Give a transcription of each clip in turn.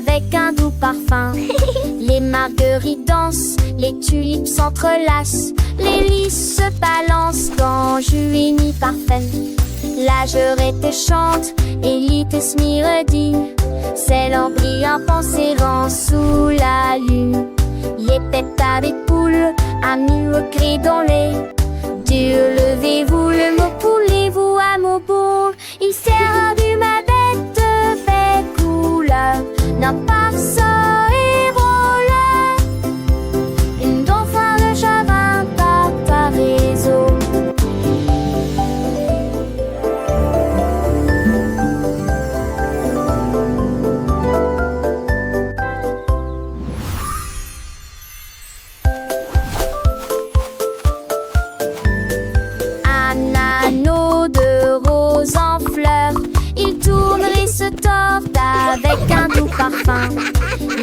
avec un doux parfum. Les marguerites dansent, les tulipes s'entrelacent, les lys se balancent quand Juini parfum. La jurette chante, élite smiredi, c'est l'embry en pensérant sous la lune. Les têtes à des poules, amis au cri dans les. Dieu, levez-vous, le mot poulez-vous à mon boule. Il sert du ma bête de fait couleur, n'a pas ça et voleur. Une dauphin de chagrin par ta réseau. Avec un doux parfum,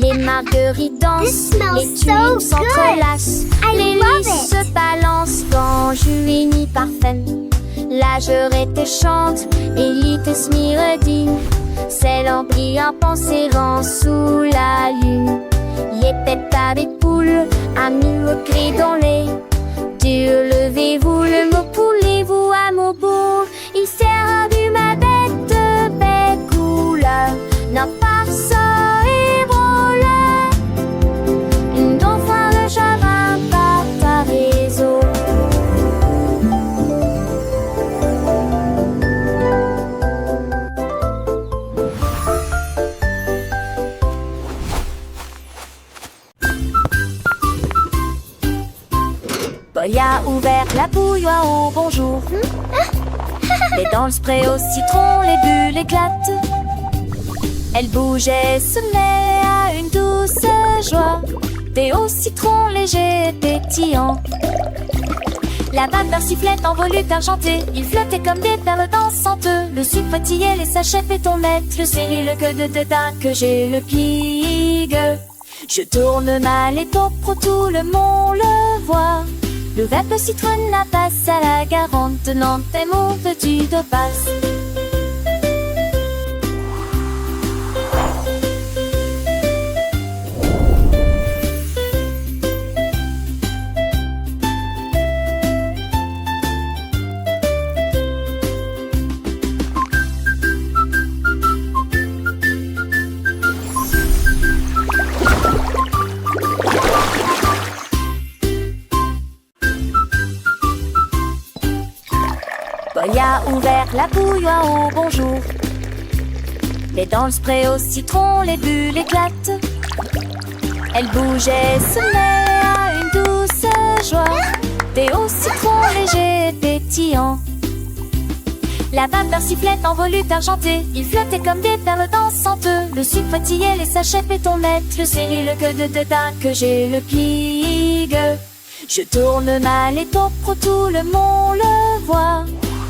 les marguerites dansent, les tulipes s'entrelacent, les lys se balancent quand Juini parfum. La jurette chante, élite smiredi, c'est l'embry en pensérant sous la lune. Les têtes à des poules, amis au cri dans les. Dieu, levez-vous, le mot poulez-vous à mon bout. Il sert du ma bête de belle couleur, n'a pas ça et voleur. Une dauphin de chagrin par ta réseau. Boy a ouvert la bouilloire au bonjour. Et dans le spray au citron, les bulles éclatent. Elle bougeait, se met à une douce joie. Thé au citron léger et pétillant. La vapeur sifflait en volute argentée. Il flottait comme des perles dansantes. Le sucre fatiguait les sachets pétonnettes. Le céri, le queue de dédain que j'ai le pigue. Je tourne mal et top pro, tout le monde le voit. Le verbe citronne n'a passe à la garante. Tenant tes mots veux-tu de passe. Boy a ouvert la bouilloire au bonjour. Et dans le spray au citron, les bulles éclatent. Elle bougeait, se met à une douce joie. Thé au citron léger et pétillant. La vapeur sifflait en volute argentée. Il flottait comme des perles dansantes. Le sucre fatiguait les sachets pétonnettes. Le céri, le queue de dédain que j'ai le pigue. Je tourne mal et top pro, tout le monde le voit.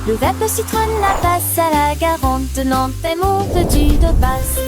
Le verbe citronne n'a passe à la garante. Tenant tes mots veux-tu de passe.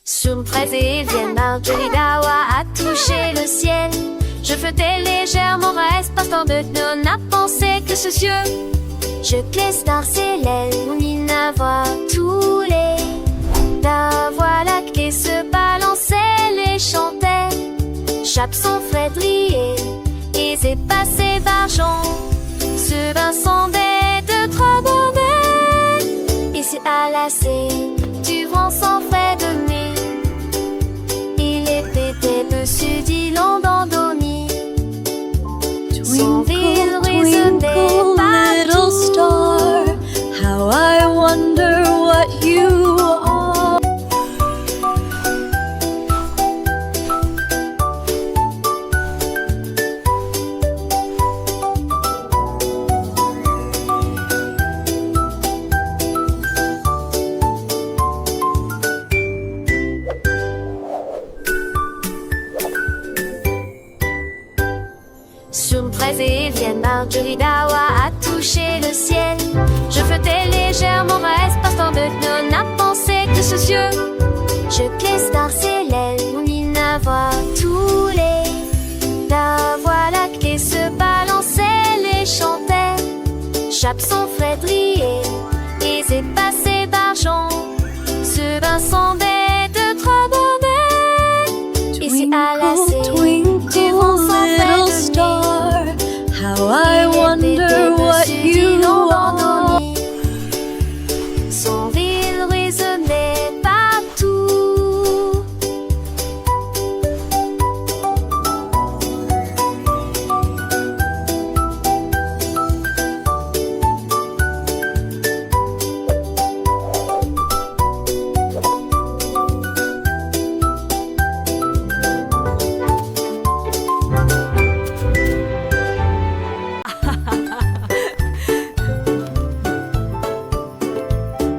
Sur une fraise et vienne, Marjorie Dawa a touché le ciel. Je flottais légèrement, reste pas tant de non à penser que ce cieux. Je glisse dans ses lèvres, on a voix tous les. La voix lactée se balançait, les chantait. Chape son Frédéric et c'est passé d'argent. Ce bain sondait de trop bonheur. Et c'est à la du vent sans frais de mai. Il était dessus d'îlot endormi. Son ville Twinkle, little star, how I wonder what you are. fraises et viennent. Marjorie Dawa a touché le ciel. Je flottais légèrement, reste partant de nous n'a pensé que ce cieux. Je glisse dans ses l'aile, mon île voit tous les. La voix lactée se balançait, les chantait. Chape son frédrier, et c'est passé d'argent. Ce bain semblait de trop mauvais. Et c'est à la Twinkle, little star, how I wonder what you are. Son rire résonnait partout.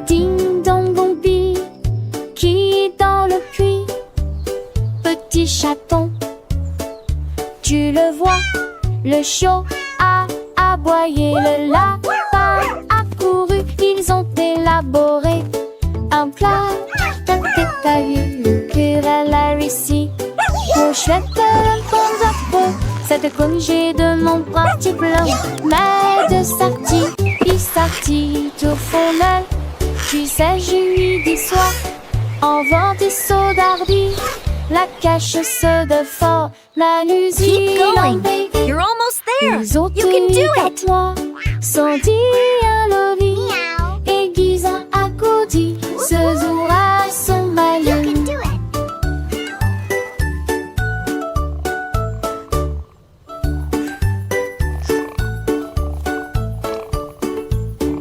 Ding dong bombi, qui dans le puits? Petit chaton, tu le vois, le chiot a aboyé, le lapin a couru, ils ont élaboré un plat. T'as vu le querelle a réussi. Mon chouette le bon zappo, cette congé de mon parti plein. Mais de sortie, il sortit au fond d'elle. Tu sais, je lui dis soir, en vent des sauts d'ardi, la cache se de fort, la Keep going. baby. You're almost there. Les autres You can do it. moi, sans dire un loli, aiguise un accoudi, ce jour à son malin.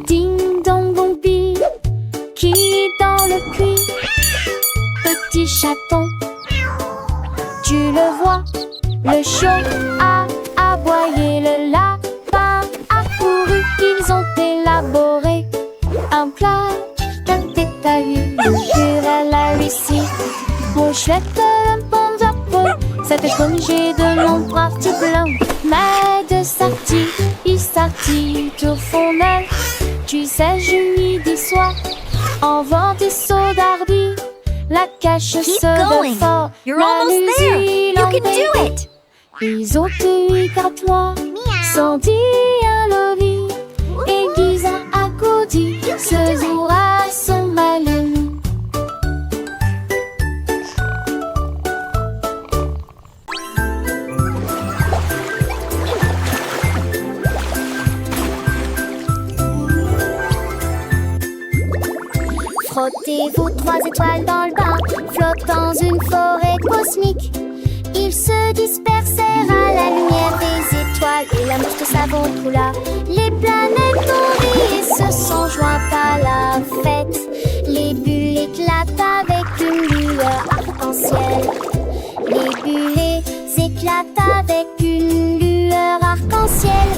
Ding dong bombi, qui dans le puits? Petit chaton, tu le vois, le chiot a aboyé, le lapin a couru, ils ont élaboré un plat. T'as vu le querelle a réussi. Mon chouette le bon zappo, cette congé de mon parti plein. Mais de sortie, il sortit au fond d'elle. Tu sais, je lui dis soir, en vent des sauts d'ardi, la cache Keep se going. de fort, You're la almost there. You can do it. Les autres lui grattent-moi, sans dire un loli, aiguise un accoudi, ce jour à son malin. Frottez vos 3 étoiles dans le bain, flottent dans une forêt cosmique. Ils se dispersèrent à la lumière des étoiles et la mouche de savon coula. Les planètes ont ri et se sont jointes à la fête. Les bulles éclatent avec une lueur arc-en-ciel. Les bulles éclatent avec une lueur arc-en-ciel.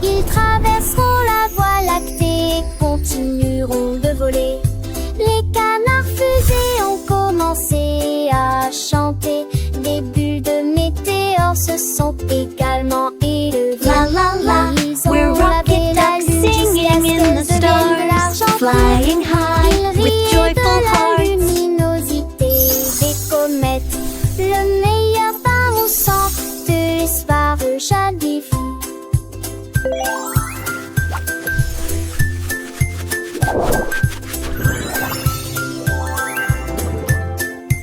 Ils traverseront la voie lactée et continueront de voler. Les canards fusées ont commencé à chanter. Des bulles de météores se sont également élevées. La la la, Ils ont we're lavé rocket la ducks lune jusqu'à singing ce in qu'elle the devienne de l'argent stars, pur. flying high Ils with riaient joyful de la hearts. luminosité des comètes. Le meilleur pain au sang de l'espoir jadis fou.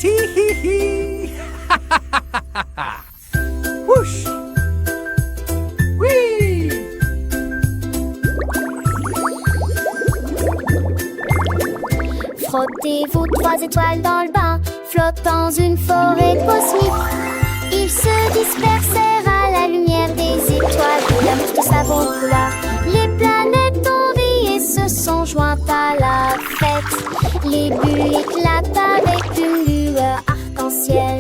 Tee-hee-hee! Whoosh! Whee! Frottez vos 3 étoiles dans le bain, flottent dans une forêt cosmique. Ils se dispersèrent à la lumière des étoiles et la mouche de savon coula. Les planètes ont ri et se sont jointes à la fête. Les bulles éclatent avec une lueur arc-en-ciel.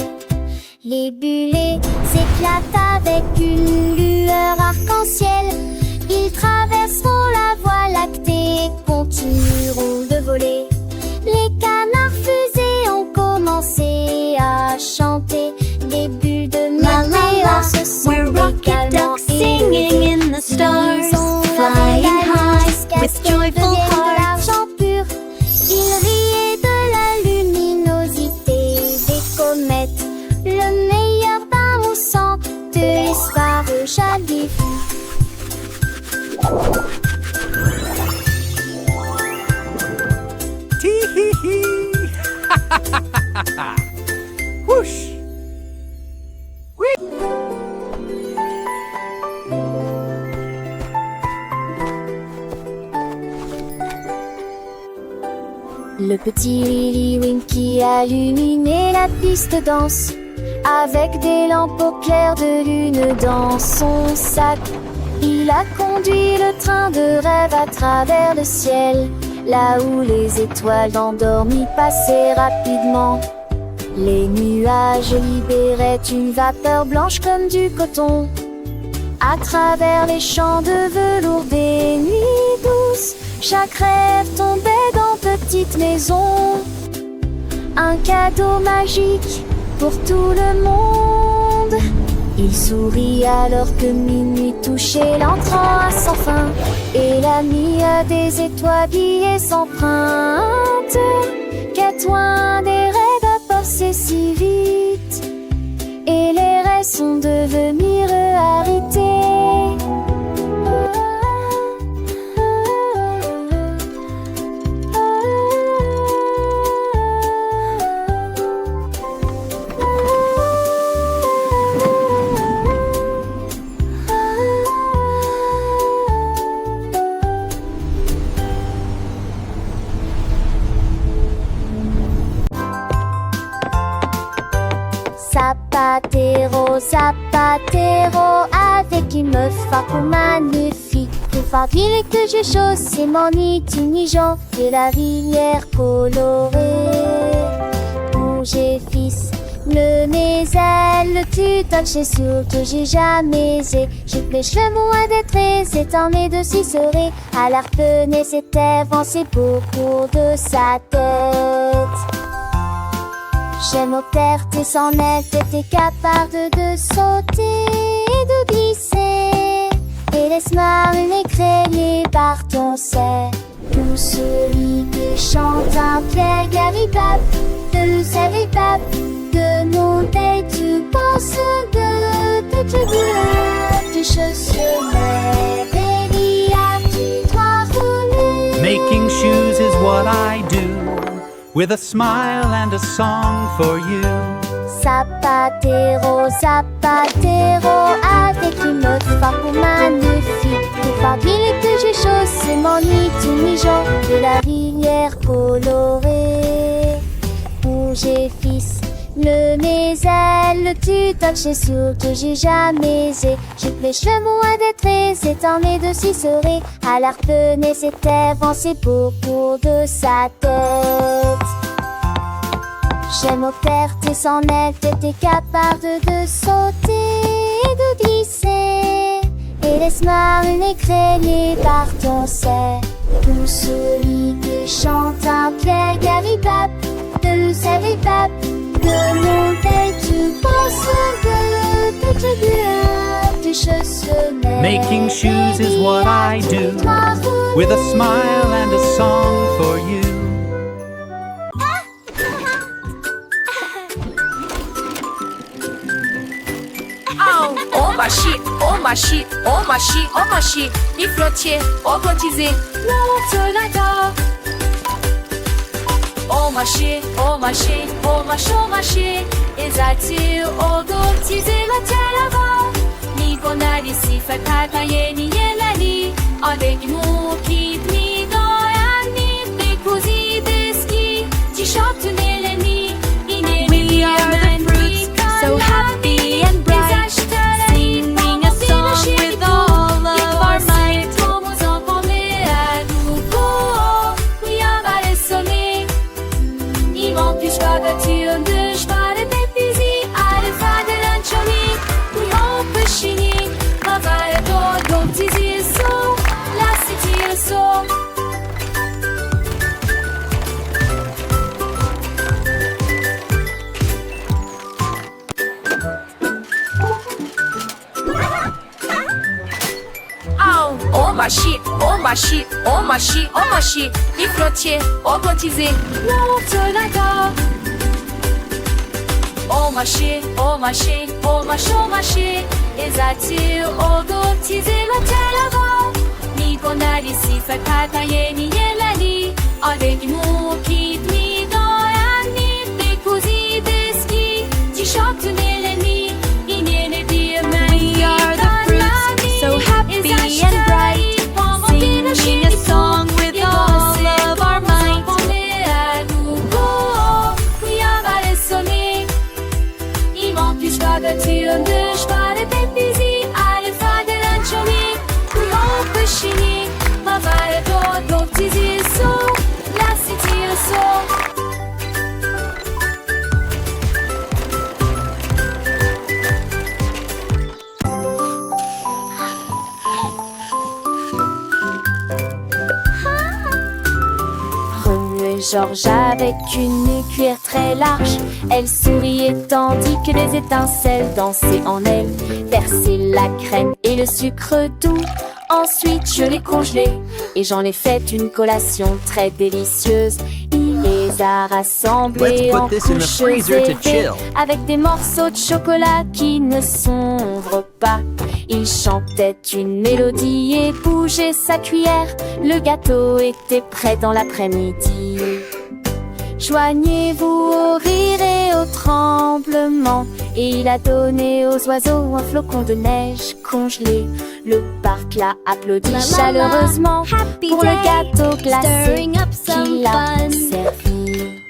Les bulles éclatent avec une lueur arc-en-ciel. Ils traverseront la voie lactée et continueront de voler. Les canards fusées ont commencé à chanter. Des bulles de La la la, météores se sont we're rocket également ducks singing the stars, flying high with joyful hearts. L'argent pur, il riait de la luminosité des comètes. Le meilleur pain moussant de l'espoir jamais vu. Tee-hee-hee! Whoosh! Le petit Lily Winky a illuminé la piste de danse avec des lampes au clair de lune dans son sac. Il a conduit le train de rêve à travers le ciel, là où les étoiles endormies passaient rapidement. Les nuages libéraient une vapeur blanche comme du coton. À travers les champs de velours des nuits douces, chaque rêve tombait dans petite maison. Un cadeau magique pour tout le monde. Il sourit alors que minuit touchait l'entrant à sans fin, et la nuit a des étoiles s'empruntent. Quête loin des rêves à passer si vite, et les rêves sont devenus réalité. Zapatero, Zapatero, avec une meuf fardeau magnifique. Plus fardeau que j'ai chaussé mon itinigent de la rivière colorée. Bouger fils, le mes ailes, tu touches sur que j'ai jamais aisé. J'ai les cheveux moins d'être étendus de six serrés. À l'arpenais c'était avancé beaucoup de sa tête. J'aime au terre, t'es sans aile, t'es capable de sauter et de glisser. Et laisse-moi l'écrayer par ton sein. Tout celui qui chante un clair garibab, de savibab, de nos têtes, tu penses de te dire, tu chaussures, Bélia, tu dois rouler. Making shoes is what I do, with a smile and a song for you. Zapatero, Zapatero, avec une meuf fardeau magnifique. Plus fardeau que j'ai chaussé mon itinigent de la rivière colorée. Bouger fils, le mes ailes, tu touches sur que j'ai jamais aisé. J'ai les cheveux moins d'être étendus de six serrés. À l'arpenais c'était avancé beaucoup de sa tête. J'aime au terre, t'es sans aile, t'es capable de sauter et de glisser. Et laisse-moi l'écrayer par ton sein. Tout celui qui chante un clair garibab, de savibab, de mon tête, tu penses de te dire, tu chaussures. Making shoes is what I do, with a smile and a song for you. Oh ma shit, oh ma shit, oh ma shit, oh ma shit. Il flottait, robotisé, l'autre là-bas. Oh ma shit, oh ma shit, oh ma shit, oh ma shit. Esatil, robotisé, l'autre là-bas. Ni bonari si fait kataye ni yelani. Avec nous qui ni doyan ni décousi deski. T-shirt neleni, We are the fruits, so happy and bright, singing a song with all of our might. La omashi, les frontières augmentisées, l'autre d'accord. Omashi, ezatil augmentisé la terre. Nigonari si fakata yeni yelani, adeni mukit mi doyani, bekuzi deski, tişört neleni, inene diyemem. We are the fruits, so happy and bright, singing a song with all of our might. Spare pepisi, alle fade lancioni, pescini, ma vale todo, tizi so, la siti so. Remuait Georges avec une cuillère très large. Elle souriait tandis que les étincelles dansaient en elle. Versait la crème et le sucre doux. Ensuite je l'ai congelé et j'en ai fait une collation très délicieuse. Il les a rassemblés en couches élevées avec des morceaux de chocolat qui ne s'ouvrent pas. Il chantait une mélodie et bougeait sa cuillère. Le gâteau était prêt dans l'après-midi. Joignez-vous au rire et au tremblement. Et il a donné aux oiseaux un flocon de neige congelé. Le parc l'a applaudi chaleureusement pour le gâteau glacé qu'il a servi.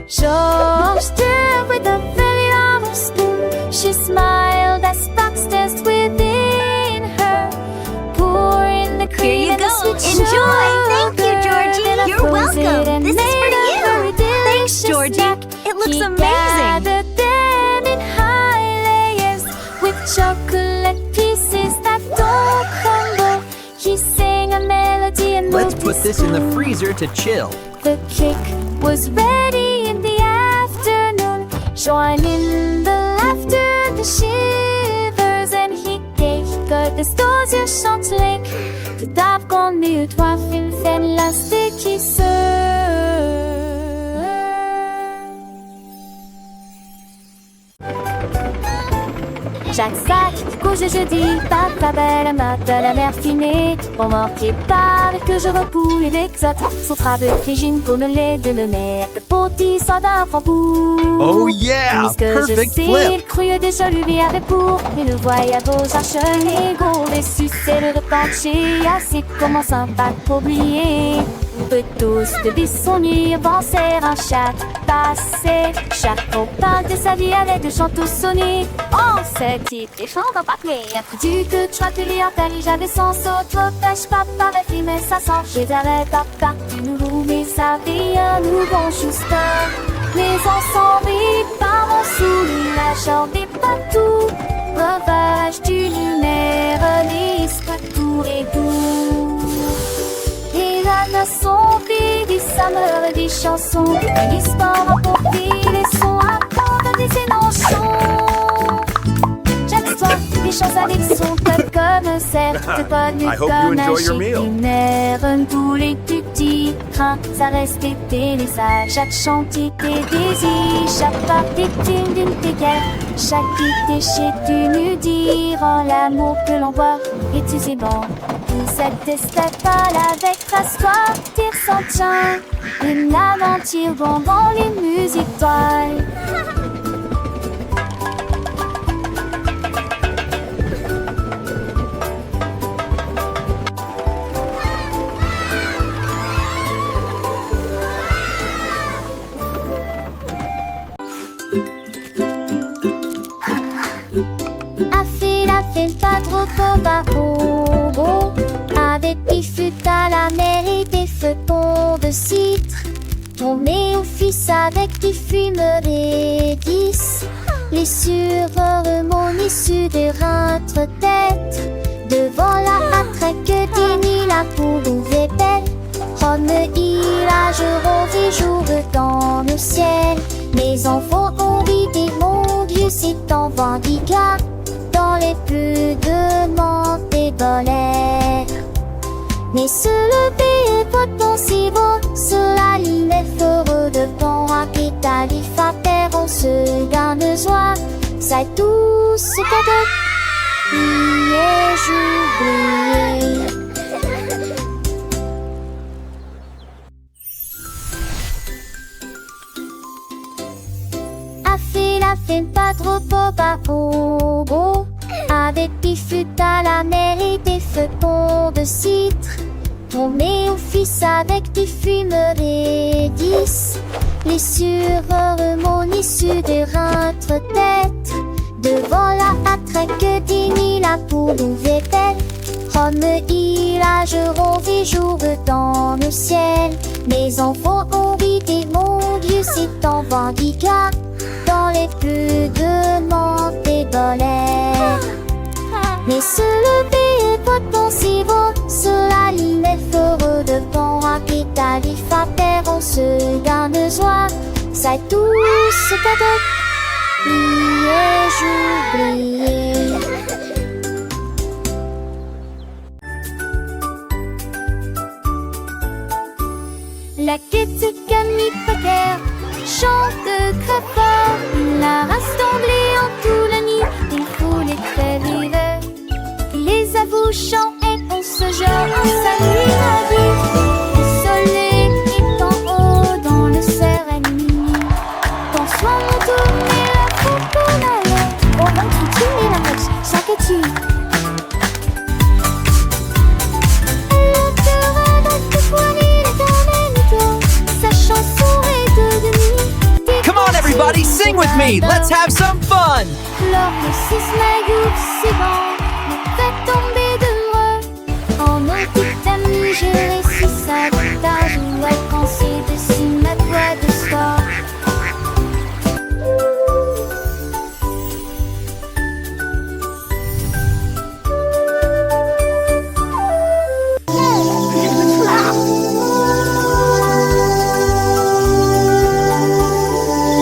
George stirred with a very long spoon. She smiled as sparks danced within her. Pouring the cream and the sweet Enjoy. Thank you, sugar Georgie. in a You're frozen welcome. and This is for made you. of very Thanks, delicious Georgie. snack. It looks He amazing. gathered them in high layers with chocolate pieces that don't crumble. He sang a melody and Let's moved put his this in the spoon. freezer to chill. The cake was ready in the afternoon. Join in the laughter, the shivers, and he gave the stores your chanteling. The dark on me, toi, film, fan, lastic, qui se. Chaque sac, couche jeudi, papa belle, matin la mer fumée, remorqué par que je repoule et l'exote, son travail frigine pour me lait de me mettre, petit d'un frambourg. Oh yeah, Puisque je perfect sais, flip. le cru déjà lui avait pour, et le voyage aux arches, et gros, les succès, le repanché, assez comment sympa pour oublier. On peut tous de son nuit, avancer un chat passé. Chacun parle de sa vie avec des chants tous sonnés. On se quitte et chante en parler. Du que tu as pu lire, j'avais sans saut, trop pêche, papa, ma fille, mais ça sent. Je dirais papa, tu nous roules, mais ça vie, nous bon juste. Mais ensemble, par mon sourire, j'en ai pas tout. Ravage du lunaire, lisse pas tout et tout. Et là, ne sont vides, des sameurs, des chansons, des histoires à porter, les sons à prendre, des énonctions. Chaque soir, des choses avec son cœur comme certes pas nu I hope you comme un enjoy your meal. lunaire. Tous les petits trains, ça restait des sages. Chaque chantier des désirs, chaque part des thunes d'une péquère. Chaque déchet d'une dire en l'amour que l'on voit. Et tu sais bon, tout cette estafale avec rassoir, tire sans tien. Une aventure bonbon, les musiques toiles. Pas trop beau, avec des fûts à la mer et des feuilletons de citre. Tombé au fils avec des fumeries 10. Les sureurs mon issue de rentre tête. Devant la matraque dénie la poule ouvrait belle. Comme il a je jour dans le ciel. Mes enfants ont vidé mon Dieu, c'est en vendicat. Dans les plus de menthe et dans les Mais se lever est pas possible, cela il est heureux de bon rapide à l'iffater, on se garde joie, c'est tout ce cadeau. Priez, j'oubliais. A fait pas trop pas au beau. Avec des fûts à la mer et des feuilles de citre. On met au fils avec des fumeries 10. Les sureurs issus de rentre tête. Devant la attraque d'Ini, la poule ouverte. Rome, il a des jours dans le ciel. Mes enfants ont vidé mon Dieu, c'est en vendicat. Dans les plus de montées d'olaire. Mais se lever est pas possible, cela il est heureux de bon rapide à l'iffater, on se garde joie, c'est tout ce cadeau. Priez, j'oubliais. La quête Camille Packer chante très fort, la rassemblée en tout la nuit, il faut les très vivre. Les avouchants et on se jure en salut la vie. Le soleil est en haut dans le cérémonie. Bonsoir mon tourné la coconale. Au ventre tu mets la roche, chaque tu. Elle te regarde te poigner les tormentos. Sa chanson est de demi. Come on, everybody, sing with me. Let's have some fun. Lors le 6 mai, c'est bon. Faites tomber de moi. En nos petites amies, j'ai réussi ça. Tard, je dois penser dessus ma voix de sport.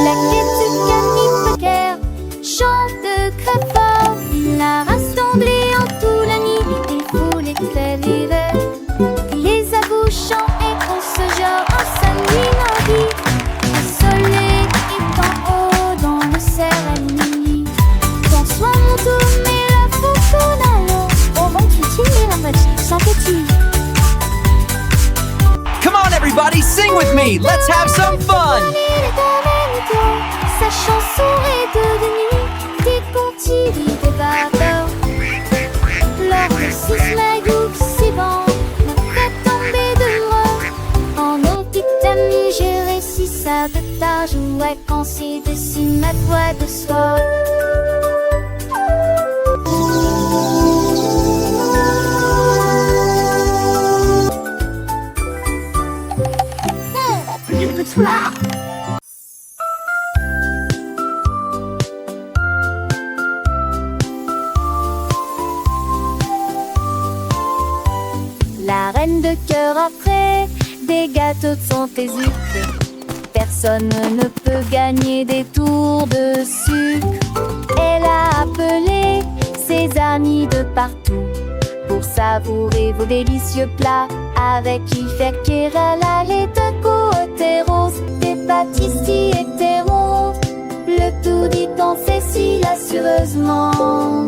La quête Camille Packer chante très fort. La rassemblée en tout la nuit, il faut les très vivre. Les abouchants et on se genre en sa nuit la vie. Le soleil est en haut dans le cérémonie. Bonsoir mon tour, mais la coconale. Au vent tu tires la moche, sans que tu. Come on, everybody, sing with me. Let's have some fun. Sa chanson est devenue des contes des vapeurs. Lors de 6 mai, c'est bon, me fait tomber de moi. En nos petites amies, j'ai réussi ça de tard. Je jouais quand c'est dessus ma voix de soir. La reine de cœur après, des gâteaux de son sucre. Personne ne peut gagner des tours de sucre. Elle a appelé ses amis de partout pour savourer vos délicieux plats. Avec qui faire qu'elle allait de côté rose, des pâtissiers hétéros. Le tout dit en fait si assureusement.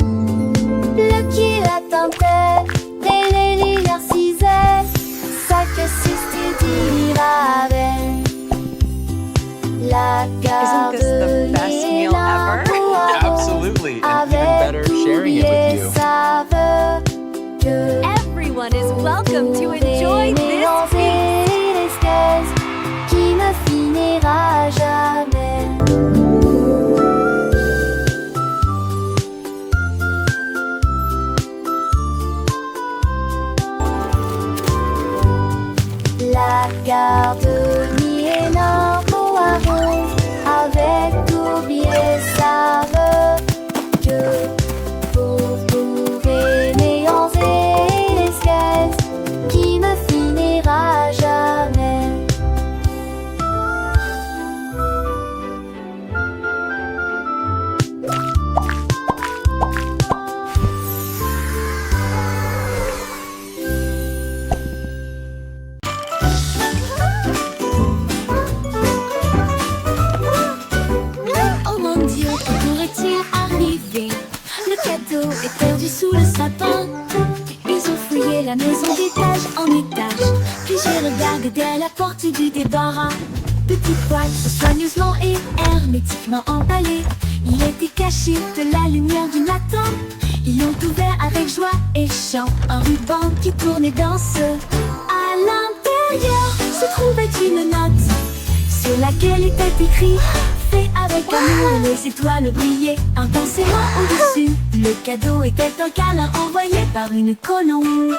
Le qui l'attendait, et les liens cisait, ça que c'est dira avec. La garde Isn't this the best meal ever? Absolutely, and even better sharing it with you. Everyone is welcome to enjoy this feast. Qui ne finira jamais. La garde ni énorme poireau avec oublié saveur que pour trouver néant et l'escalade qui ne finira jamais. la maison d'étage en étage. Puis j'ai regardé dès la porte du débarras. Petit poil, soigneusement et hermétiquement emballé. Il était caché de la lumière du matin. Ils l'ont ouvert avec joie et chant, un ruban qui tournait dans ce. À l'intérieur se trouvait une note sur laquelle était écrit: fait avec amour, les étoiles brillaient intensément au-dessus. Le cadeau était un câlin envoyé par une colombe.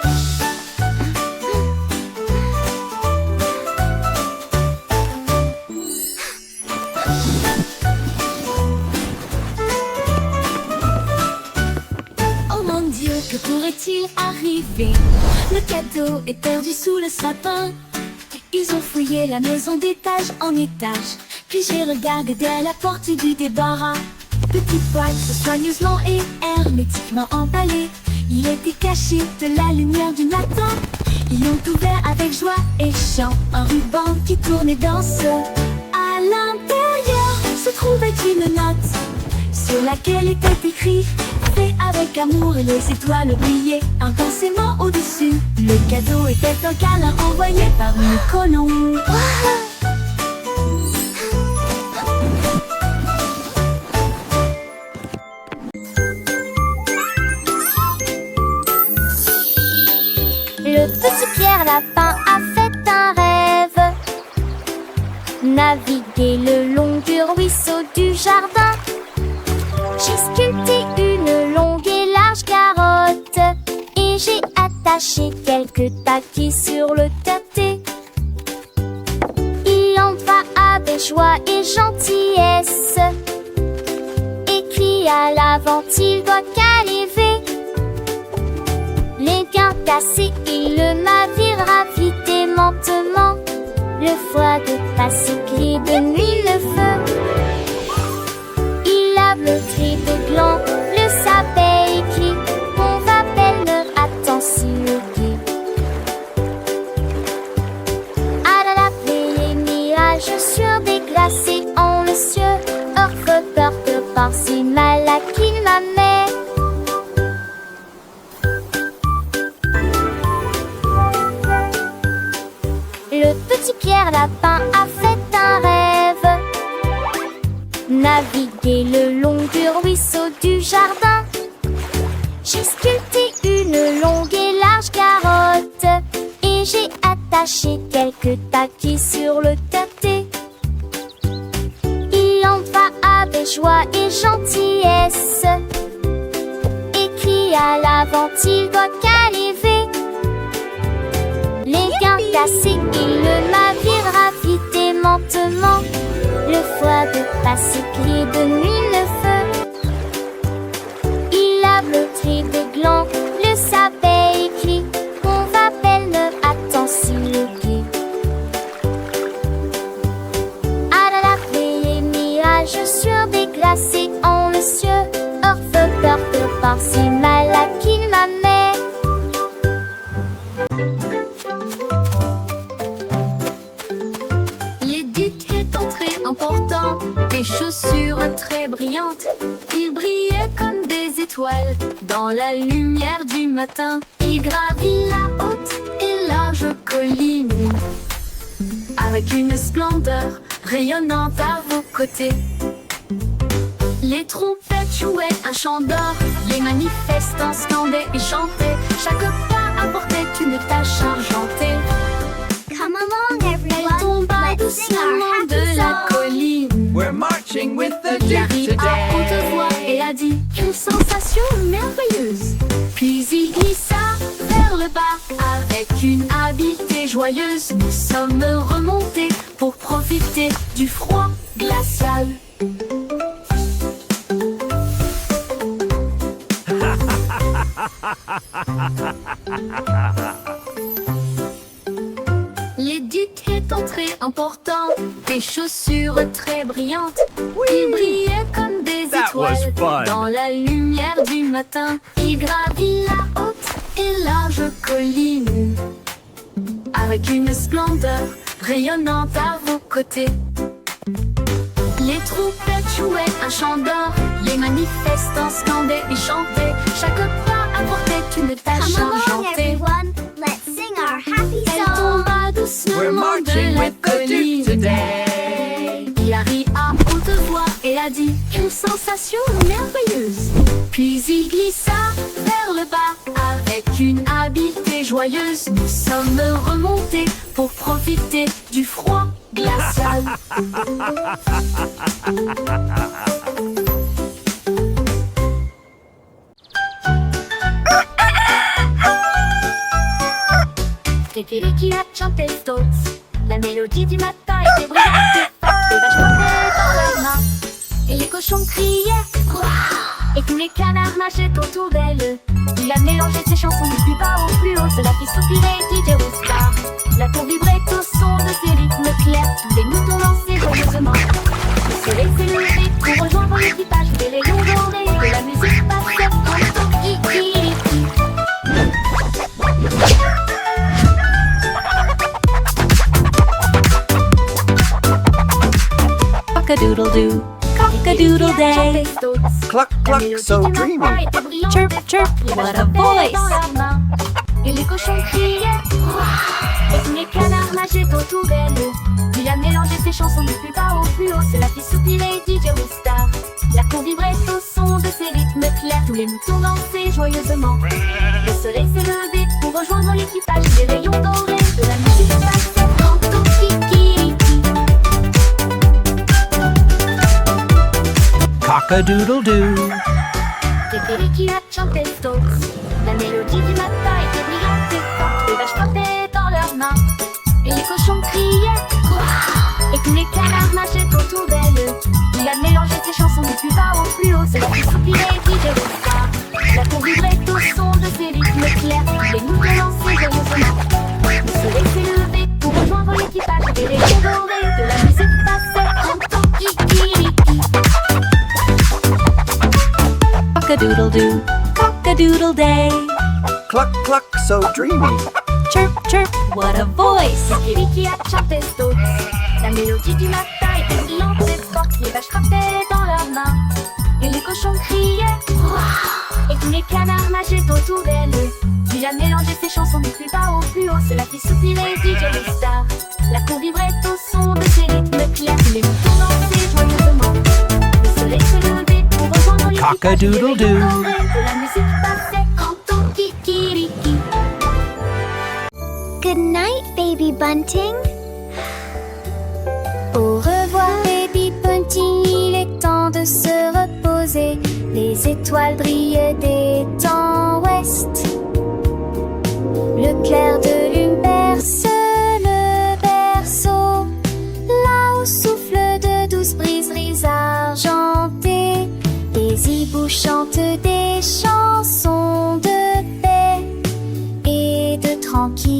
Oh mon Dieu, que pourrait-il arriver? Le cadeau est perdu sous le sapin. Ils ont fouillé la maison d'étage en étage. Puis j'ai regardé dès la porte du débarras. Petit poil, soigneusement et hermétiquement emballé. Il était caché de la lumière du matin. Ils l'ont ouvert avec joie et chant, un ruban qui tournait dans ce. À l'intérieur se trouvait une note sur laquelle était écrit: fait avec amour, et les étoiles brillaient intensément au-dessus. Le cadeau était un câlin envoyé par une colombe. Le petit Pierre Lapin a fait un rêve: naviguer le long du ruisseau du jardin. J'ai sculpté une longue et large carotte, et j'ai attaché quelques taquis sur le terté. Il en va avec joie et gentillesse, écrit à l'avant, il doit caliver. Les gains cassés, il le navire vite et lentement. Le foie de passé gris de nuit le feu. Il lave le tri de gland, le sabet écrit: on va belle, attends si le guet. À la les mirages sur des glacés en le cieux. Orfe porte par si mal à qu'il m'amène. Le petit Pierre Lapin a fait un rêve: naviguer le long du ruisseau du jardin. J'ai sculpté une longue et large carotte, et j'ai attaché quelques taquis sur le terté. Il en va avec joie et gentillesse, écrit à l'avant, il doit caliver. Les gains cassés, il le navire vite et lentement. Le foie de passé gris de nuit le feu. Il lave le tri de gland, le sabet écrit: on va belle, attends si le guet. À la les mirages sur des glacés en le cieux. Orfe porte par si mal à qu'il m'amène. Important, des chaussures très brillantes. Il brillait comme des étoiles dans la lumière du matin. Il gravit la haute et large colline avec une splendeur rayonnante à vos côtés. Les trompettes jouaient un chant d'or, les manifestants scandaient et chantaient. Chaque pas apportait une tâche argentée. Come along, Elle everyone. tomba Let's sing our doucement happy de la song. colline. We're marching with the Il Duke arrive à haute voix today. et a dit: quelle sensation merveilleuse. Puis il glissa vers le bas avec une habileté joyeuse. Nous sommes remontés pour profiter du froid glacial. L'éduc est entré en portant des chaussures très brillantes. Il brillait comme des That was étoiles fun. dans la lumière du matin. Il gravit la haute et large colline avec une splendeur rayonnante à vos côtés. Les trompettes jouaient un chant d'or, les manifestants scandaient et chantaient. Chaque pas apportait une tâche Come along, argentée. everyone. bienvenue today. Il a ri à haute voix et a dit quelle sensation merveilleuse. Puis il glissa vers le bas avec une habileté joyeuse. Nous sommes remontés pour profiter du froid glacial. Kikiriki a chanté Stolz. La mélodie du matin était brillante et forte. Les vaches portaient dans leurs mains et les cochons criaient Wouah! Et tous les canards nageaient autour d'elle. Il a mélangé ses chansons du plus bas au plus haut. Cela fit soupirer DJ Roustar. La tour vibrait au son de ses rythmes clairs. Tous les moutons dansaient joyeusement. Le soleil s'est levé pour rejoindre l'équipage. Des rayons dorés de la musique passait comme ton kikiriki. Cock-a-doodle-doo, cock-a-doodle day. Cluck, cluck, so dreamy. Chirp, chirp, what a voice. Et les cochons criaient Wouah! Et tous les canards nageaient autour d'elle. Il a mélangé ses chansons du plus bas au plus haut. Cela fit soupirer DJ Roustar. La cour vibrait au son de ses rythmes clairs. Tous les moutons dansaient joyeusement. Le soleil s'est levé pour rejoindre l'équipage. Des rayons dorés de la musique passait dans ton kikiriki. Cock-a-doodle-doo. Kikiriki a chanté Stolz. La mélodie du matin était brillante et forte. Les vaches portaient dans leurs mains et les cochons criaient Wouah! Et tous les canards nageaient autour d'elle. Il a mélangé ses chansons du plus bas au plus haut. Cela fit soupirer DJ Roustar. La cour vibrait au son de ses rythmes clairs. Les moutons dansaient joyeusement. Le soleil s'est levé pour rejoindre l'équipage. Des rayons dorés de la musique passait comme ton kikiriki. Cock-a-doodle-doo, cock-a-doodle day. Cluck, cluck, so dreamy. Chirp, chirp, what a voice. Kikiriki a chanté Stolz. La mélodie du matin était brillante et forte. Les vaches frappaient dans leurs mains et les cochons criaient Wouah! Et tous les canards nageaient autour d'elle. Il a mélangé ses chansons du plus bas au plus haut. Cela fit soupirer DJ Roustar. La cour vibrait au son de ses rythmes clairs. Tous les moutons dansaient joyeusement. Le soleil s'est levé pour rejoindre l'équipage. Cock-a-doodle-doo. Des rayons dorés de la musique passait comme ton kikiriki. Good night, baby bunting. Au revoir, baby bunting, il est temps de se reposer. Les étoiles brillent des temps ouest. Le clair de lune berce le berceau. Là où souffle de douces briseries argentées. Les hiboux chantent des chansons de paix et de tranquillité.